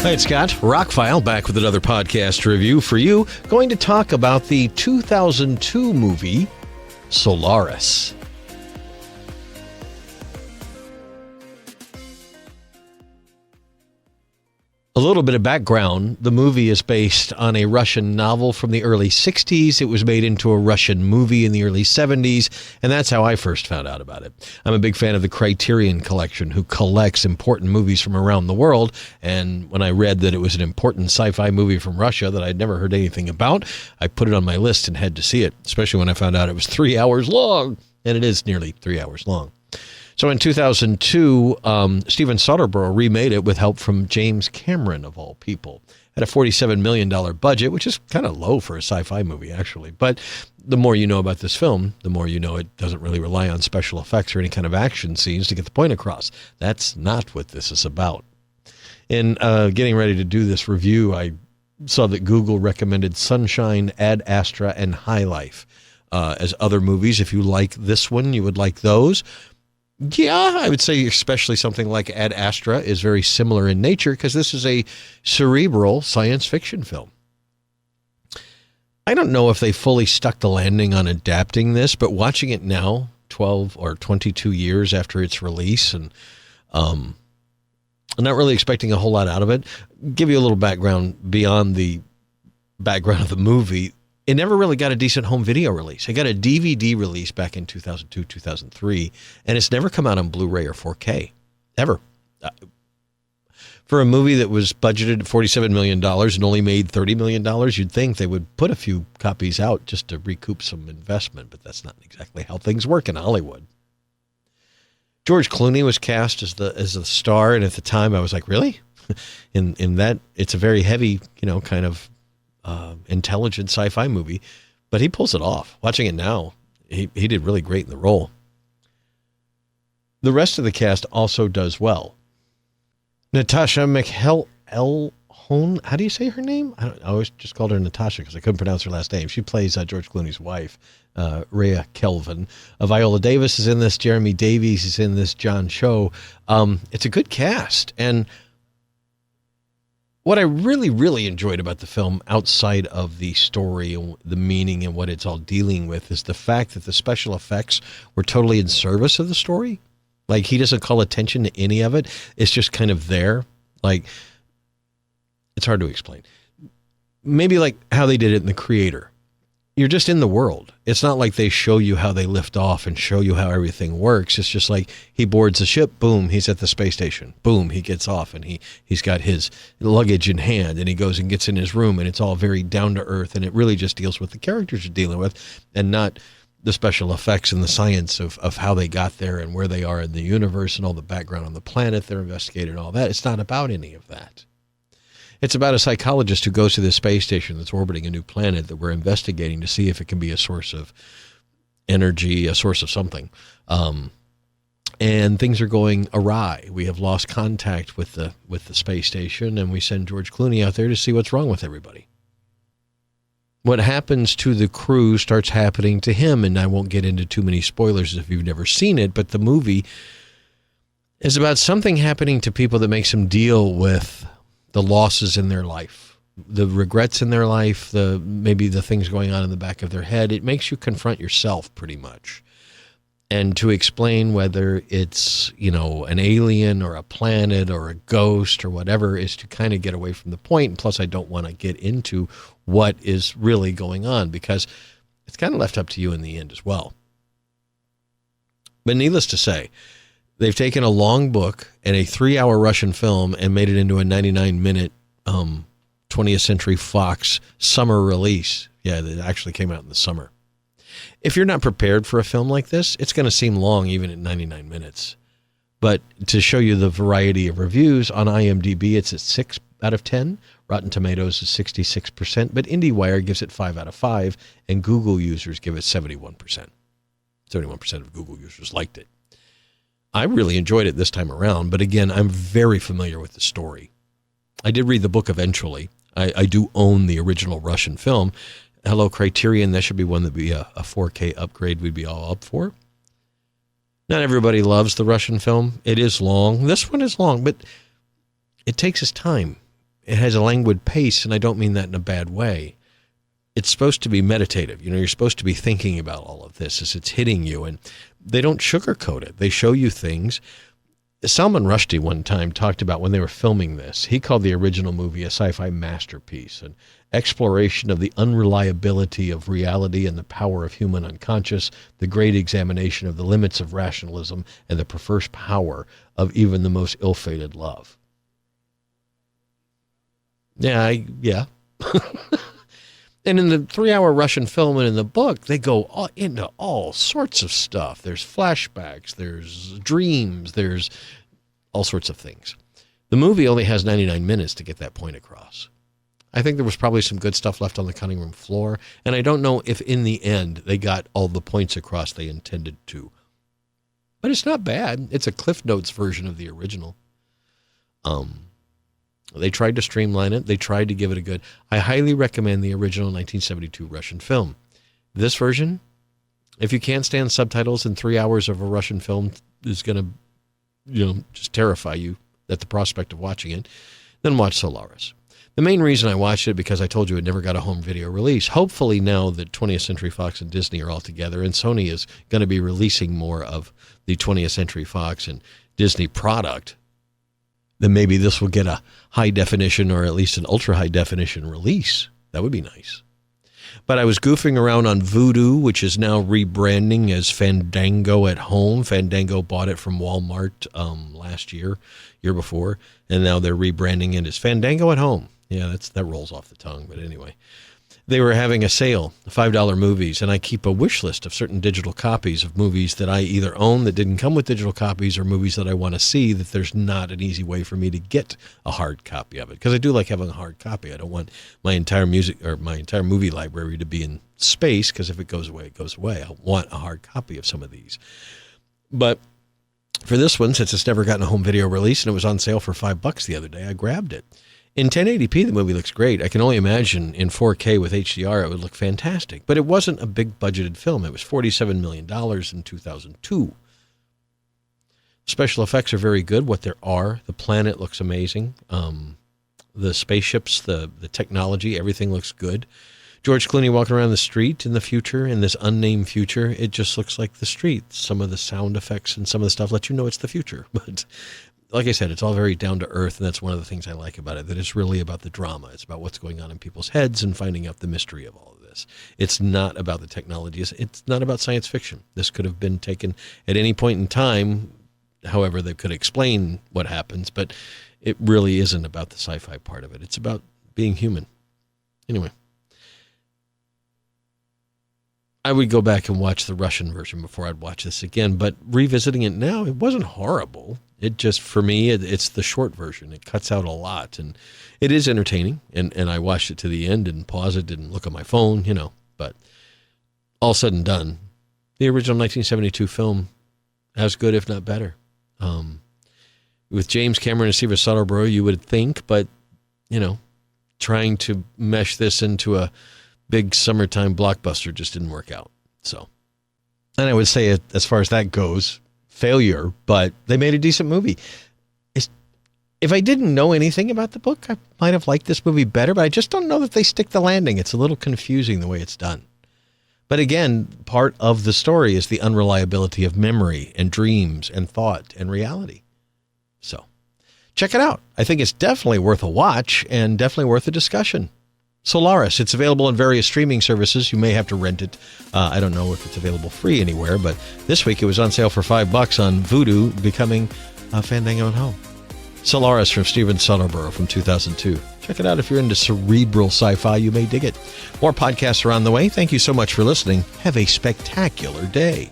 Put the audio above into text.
Hi, it's Scott. ROCKFILE back with another podcast review for you. Going to talk about the 2002 movie Solaris. A little bit of background. The movie is based on a Russian novel from the early 60s. It was made into a Russian movie in the early 70s, and that's how I first found out about it. I'm a big fan of the Criterion Collection, who collects important movies from around the world, and when I read that it was an important sci-fi movie from Russia that I'd never heard anything about, I put it on my list and had to see it, especially when I found out it was 3 hours long, and it is nearly 3 hours long. So in 2002, Steven Soderbergh remade it with help from James Cameron, of all people. Had a $47 million budget, which is kind of low for a sci-fi movie, actually. But the more you know about this film, the more you know it doesn't really rely on special effects or any kind of action scenes to get the point across. That's not what this is about. In getting ready to do this review, I saw that Google recommended Sunshine, Ad Astra, and High Life as other movies. If you like this one, you would like those. Yeah, I would say especially something like Ad Astra is very similar in nature because this is a cerebral science fiction film. I don't know if they fully stuck the landing on adapting this, but watching it now, 12 or 22 years after its release, and I'm not really expecting a whole lot out of it. Give you a little background beyond the background of the movie. It never really got a decent home video release. It got a DVD release back in 2002, 2003, and it's never come out on Blu-ray or 4K, ever. For a movie that was budgeted at $47 million and only made $30 million, you'd think they would put a few copies out just to recoup some investment, but that's not exactly how things work in Hollywood. George Clooney was cast as the star, and at the time I was like, really? in that, it's a very heavy, kind of intelligent sci-fi movie, but he pulls it off. Watching it now, he did really great in the role. The rest of the cast also does well. Natasha McElhone, how do you say her name? I always just called her Natasha because I couldn't pronounce her last name. She plays George Clooney's wife, Rhea Kelvin. Viola Davis is in this. Jeremy Davies is in this. John Cho. It's a good cast, and what I really, really enjoyed about the film, outside of the story and the meaning and what it's all dealing with, is the fact that the special effects were totally in service of the story. Like, he doesn't call attention to any of it. It's just kind of there. Like, it's hard to explain. Maybe like how they did it in The Creator. You're just in the world. It's not like they show you how they lift off and show you how everything works. It's just like he boards the ship, boom, he's at the space station. Boom, he gets off and he's got his luggage in hand and he goes and gets in his room, and it's all very down to earth, and it really just deals with the characters you're dealing with and not the special effects and the science of how they got there and where they are in the universe and all the background on the planet they're investigating and all that. It's not about any of that. It's about a psychologist who goes to this space station that's orbiting a new planet that we're investigating to see if it can be a source of energy, a source of something. And things are going awry. We have lost contact with the space station, and we send George Clooney out there to see what's wrong with everybody. What happens to the crew starts happening to him, and I won't get into too many spoilers if you've never seen it, but the movie is about something happening to people that makes them deal with the losses in their life, the regrets in their life, maybe the things going on in the back of their head. It makes you confront yourself pretty much. And to explain whether it's, an alien or a planet or a ghost or whatever is to kind of get away from the point. And plus, I don't want to get into what is really going on because it's kind of left up to you in the end as well. But needless to say, they've taken a long book and a 3-hour Russian film and made it into a 99-minute 20th Century Fox summer release. Yeah, it actually came out in the summer. If you're not prepared for a film like this, it's going to seem long even at 99 minutes. But to show you the variety of reviews, on IMDb it's at 6 out of 10. Rotten Tomatoes is 66%, but IndieWire gives it 5 out of 5, and Google users give it 71%. 71% of Google users liked it. I really enjoyed it this time around, but again, I'm very familiar with the story. I did read the book eventually. I do own the original Russian film. Hello, Criterion, that should be one that would be a 4K upgrade we'd be all up for. Not everybody loves the Russian film. It is long. This one is long, but it takes its time. it has a languid pace, and I don't mean that in a bad way. It's supposed to be meditative. You're supposed to be thinking about all of this as it's hitting you, and they don't sugarcoat it. They show you things. Salman Rushdie one time talked about when they were filming this, he called the original movie a sci-fi masterpiece, an exploration of the unreliability of reality and the power of human unconscious, the great examination of the limits of rationalism, and the perverse power of even the most ill-fated love. Yeah. And in the 3-hour Russian film and in the book, they go into all sorts of stuff. There's flashbacks, there's dreams, there's all sorts of things. The movie only has 99 minutes to get that point across. I think there was probably some good stuff left on the cutting room floor, and I don't know if in the end they got all the points across they intended to. But it's not bad. It's a Cliff Notes version of the original. They tried to streamline it. They tried to give it a good... I highly recommend the original 1972 Russian film. This version, if you can't stand subtitles in 3 hours of a Russian film, is going to, just terrify you at the prospect of watching it, then watch Solaris. The main reason I watched it because I told you it never got a home video release. Hopefully now that 20th Century Fox and Disney are all together, and Sony is going to be releasing more of the 20th Century Fox and Disney product, then maybe this will get a high definition or at least an ultra high definition release. That would be nice. But I was goofing around on Vudu, which is now rebranding as Fandango at Home. Fandango bought it from Walmart last year before, and now they're rebranding it as Fandango at Home. Yeah, that rolls off the tongue, but anyway. They were having a sale, $5 movies, and I keep a wish list of certain digital copies of movies that I either own that didn't come with digital copies or movies that I want to see that there's not an easy way for me to get a hard copy of it. Because I do like having a hard copy. I don't want my entire movie library to be in space, because if it goes away, it goes away. I want a hard copy of some of these. But for this one, since it's never gotten a home video release and it was on sale for $5 the other day, I grabbed it. In 1080p, the movie looks great. I can only imagine in 4K with HDR, it would look fantastic. But it wasn't a big budgeted film. It was $47 million in 2002. Special effects are very good, what there are. The planet looks amazing. The spaceships, the technology, everything looks good. George Clooney walking around the street in the future, in this unnamed future, it just looks like the street. Some of the sound effects and some of the stuff let you know it's the future. But like I said, it's all very down to earth, and that's one of the things I like about it, that it's really about the drama. It's about what's going on in people's heads and finding out the mystery of all of this. It's not about the technology. It's not about science fiction. This could have been taken at any point in time, however they could explain what happens, but it really isn't about the sci-fi part of it. It's about being human. Anyway, I would go back and watch the Russian version before I'd watch this again, but revisiting it now, it wasn't horrible. It just, for me, it's the short version. It cuts out a lot, and it is entertaining, and I watched it to the end and paused it and look at my phone, but all said and done, the original 1972 film, as good, if not better. With James Cameron and Steven Soderbergh, you would think, but, trying to mesh this into a big summertime blockbuster just didn't work out. So, and I would say, as far as that goes, failure, but they made a decent movie. If I didn't know anything about the book, I might have liked this movie better, but I just don't know that they stick the landing. It's a little confusing the way it's done. But again, part of the story is the unreliability of memory and dreams and thought and reality. So check it out. I think it's definitely worth a watch and definitely worth a discussion. Solaris, it's available on various streaming services. You may have to rent it. I don't know if it's available free anywhere, but this week it was on sale for $5 on Vudu, becoming Fandango at Home. Solaris from Steven Soderbergh from 2002. Check it out if you're into cerebral sci-fi. You may dig it. More podcasts are on the way. Thank you so much for listening. Have a spectacular day.